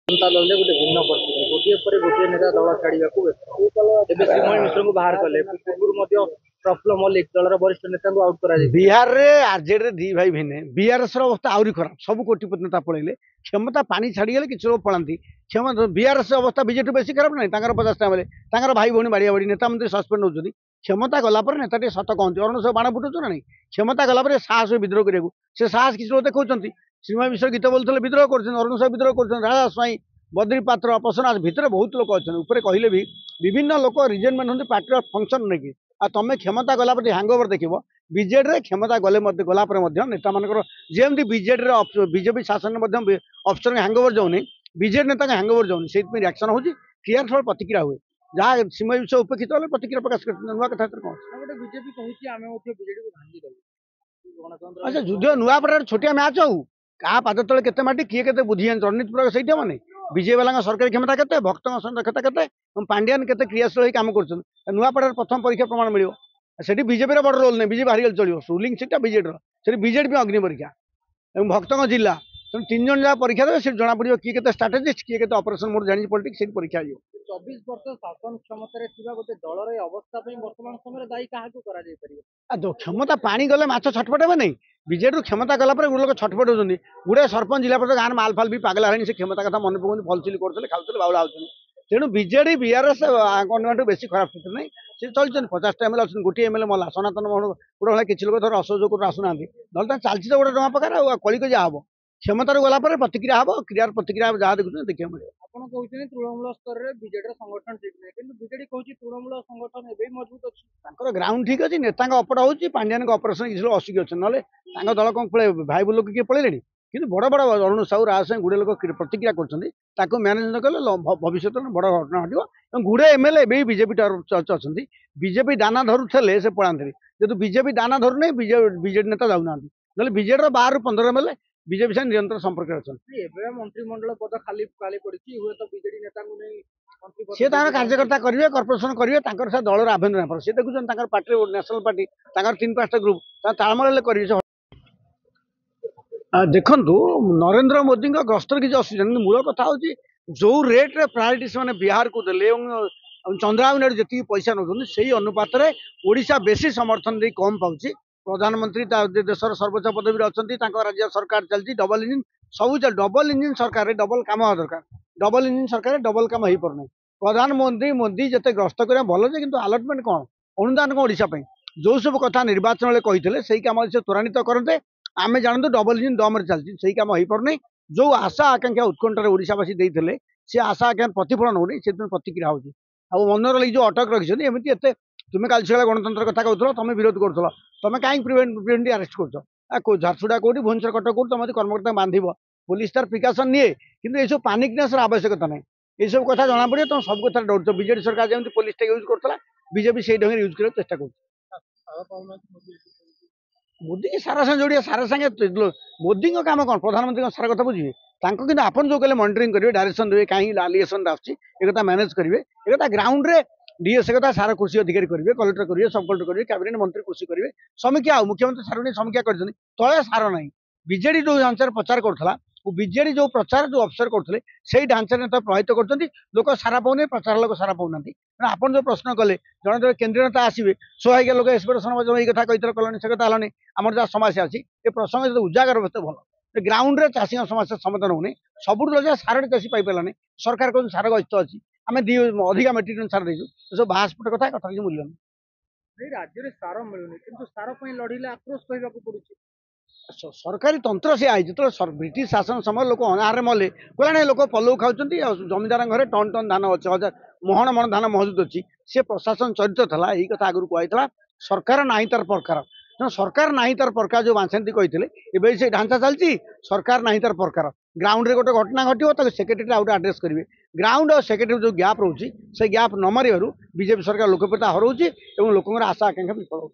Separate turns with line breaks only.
जनता दल गोटे भिन्न परिस्थिति गोटे पर गोटे नेता दल छाड़ा तेज श्रीमय मिश्र को बाहर कले पूर्व प्रफुल्ल मल्लिक दलर वरिष्ठ नेता आउट कर
बिहार रे आरजेडी रे दी भाई भिने बीआरएस अवस्था आहरी खराब सब कोटिपति नेता पलैले क्षमता पानी छाड़ीगले कि लोग पलांती क्षमता बीआरएस अवस्था बीजेपी बेसी खराब नहीं 50 बेले भाई भौणी बाड़िया बाड़ी नेता मंत्री सस्पेंड होती क्षमता गलापर नेता टे सत कहते अरुण सब बाण फुटुच ना नहीं क्षमता गलापर साहस विद्रोह करा से साहस किसी लोग देखा श्रीमय मिश्र गीत बोलते विद्रोह कर अरुण सब विद्रोह कर राजा स्वाई बद्री पात्र पसनाथ भितर बहुत लोक अच्छे कहले भी विभिन्न लोक रिजेनमेंट होती पार्टी फंक्शन नहीं आ तुम क्षमता गला हैंगओवर देख बीजेडी रे क्षमता गले गलापर नेता मानकर जमी बीजेडी बीजेपी शासन में अफसर हैंगओवर जाऊनी बीजेडी नेता हैंगओवर जाऊनी से रिएक्शन हो क्रिया फल प्रतिक्रिया हुए जहाँ सीमा विषय उपेक्षित होने प्रतिक्रिया प्रकाश कर नुआ कथा कौन अच्छा युद्ध नुआ पड़े छोटिया मैच हो क्या पाद तले केते माटी किए केते बुद्धि रणनीति प्रयोग सही मैंने विजय वाला सरकारी क्षमता के भक्त दक्षता के पांड्यान के क्रियाशील काम कर नुआ पड़े प्रथम परीक्षा प्रमाण मिले से बीजेपी बड़ रोल नहीं बीजेपी हारिगल चलो रूलिंग सीटा बीजेडी बीजेडी अग्नि परीक्षा और भक्त जिला तेनाली 3 जन जहाँ परीक्षा देवे जना पड़ो किए के स्ट्राटेजिस्ट किए ऑपरेशन मोड जानी पॉलिटिक्स से परीक्षा हो
24 वर्ष शासन क्षमता गोटे दलर अवस्था वर्तमान समय दायी क्या
क्षमता पानी गले माछ छटपटे नहीं बीजेडी क्षमता गला लोक छटपट होती गुड़े सरपंच जिला पर गाँव माल फाल भी पागल है से क्षमता कथा मन पकाते भलसिल करते खाते बाउला होती तेणु बीजेडी बीआरएस गवर्नमेंट बेसी खराब स्थिति नहीं सी चलते 50 एमएलए अच्छे गोटे एमएलए मला सनातन मोहन गुड़ा किसी लोग थोड़ा असहयोग आसुना ना चलती तो गोटे जमा प्रकार कलिक जहाँ हम क्षमतार गला प्रतिक्रिया हम क्रिया प्रतिक्रिया जहाँ देखुन देखा मिले
कहते तृणमूल स्तर में बीजेडी संगठन ठीक नहीं कि बीजेडी कहूँ तृणमूल संगठन एवं मजबूत अच्छी
ग्राउंड ठीक अच्छी नेता अपट हो पांड्यान ऑपरेशन किसी लोग असिक अच्छे ना दल कौन पड़े भाई लोग किए पड़े कि बड़ बड़ अरुण साहू राज सिंह गुड़े लोक प्रतिक्रिया कर मैनेज न कले भविष्य में बड़ घटना घटो गुड़े एमएलए भी बीजेपी अच्छा बीजेपी दाना धरुले से पड़ाते जेहतु बीजेपी दाना धरू नहीं बीजेडी नेता जाऊना ना बीजेडी 12-15 एमएलए बीजेपी से निरंतर संपर्क अच्छा
मंत्रिमंडल पद खाली खाली पड़ी हुए तो बीजेडी नेता
सी कार्यकर्ता करेंगे कर्पोरेसन करेंगे से दलर आभ्यंतर सी देखुन पार्टी नेशनल पार्टी 3-5टा ग्रुप तालमेल करेंगे देखु नरेंद्र मोदी गस्तर किसी असुविधा नहीं मूल कथा हूँ जो रेट्रे प्रायोरिटी से बिहार को देले चंद्राबाबू नायडू जी पैसा नौ से अनुपात ओडिशा बेसी समर्थन दे कम पाँच प्रधानमंत्री देशर सर्वोच्च पदवी अच्छा राज्य सरकार चलती डबल इंजिन सब चल डबल इंजिन सरकार डबल कम हवा दरकार डबल इंजिन सरकार डबल कम हो पार प्रधानमंत्री मोदी जिते ग्रस्त करा भल कि आलटमेंट कौन अनुदान कौन ओडिशा जो सब कथा निर्वाचन कहते से कम से त्वरान्वित करते आम जानते डबल इंजिन दम चलती से कम हो पार नहीं जो आशा आकांक्षा उत्कंठार ओडिशावासी देते सी आशा आकांक्षा प्रतिफलन होनी से प्रतिक्रिया होगी आ मनोर लगी जो अटक रखिंट एमती एत तुम्हें काली सकाल गणतंत्र कथा कहूल तुम विरोध कर तुम कहीं प्रिवेंट अरेस्ट कर झारसुगुड़ा कौटी भुवनेश्वर कटक कौटी तुम कर्मकर्ता बांध पुलिस तार प्रिकसन निए कि ये पानिकनेस आवश्यकता नहीं ये सब कथा जना पड़े तुम सब कथा डर बीजेडी सरकार जमी पुलिस यूज करता बीजेपी से ढंग यूज करने चेष्टा कर मोदी की सारा संगे जोड़िया सारा संगे मोदी काम कौन प्रधानमंत्री सारा कथा बुझे कि आपन जो कहले मॉनिटरिंग करेंगे डायरेक्शन देवे कहीं आलिगेशन आसता मैनेज करेंगे एक ग्राउंड रे डीएस कथा सारा कृषि अधिकारी करेंगे कलेक्टर करेंगे सब कलेक्टर करेंगे कैबिनेट मंत्री कृषि करेंगे समीक्षा मुख्यमंत्री सार समीक्षा कर तले सार ना बीजेडी जो ढांचार प्रचार करा बीजेडी जो प्रचार जो अफसर करते से ढांचार नेता प्रभावित कर लोक सारा पाने प्रचार लोक सारा पाऊना आप जो प्रश्न कले जड़े जो केन्द्रीय नेता आसवे सोहाइक लोक एक्सपेक्टेशन ये कथा कही कलानी से कथा है आम जहाँ समस्या अच्छी ये प्रसंग जो उजागर होते भल ग्राउंड रे चाषी समस्या समाधान होनी सब सारे चाषी पाइपारानी सरकार कहते सार गस्त अच्छी आम अधिका मेटेरियल सार देचु सब बासपट कथा कथा किसी मूल्य नहीं
राज्य में सार मिलूनी कि सार लड़े आक्रोश कहवाक पड़ू
सरकारी तंत्र से आई जो ब्रिटिश शासन समय लोक अनाहारे मले कहला लोक पलौ खाऊँ जमीदार घरे टन टन धान अच्छे हजार मोहन मन धान महजूद अच्छी सी प्रशासन चरित्र था यही कथा आगुरी कहला सरकार ना तार प्रकार तेना सरकार ना तार प्रकार जो बांछाती कहते से ढांचा चलती सरकार ना तार प्रकार ग्राउंड रे गोटे घटना घटो सेक्रेटरी आउट आड्रेस करेंगे ग्राउंड और सेक्रेटरी जो गैप रोचे से गैप न मार बीजेपी सरकार लोकप्रियता हरौची और लोक आशा आकांक्षा विफल हो।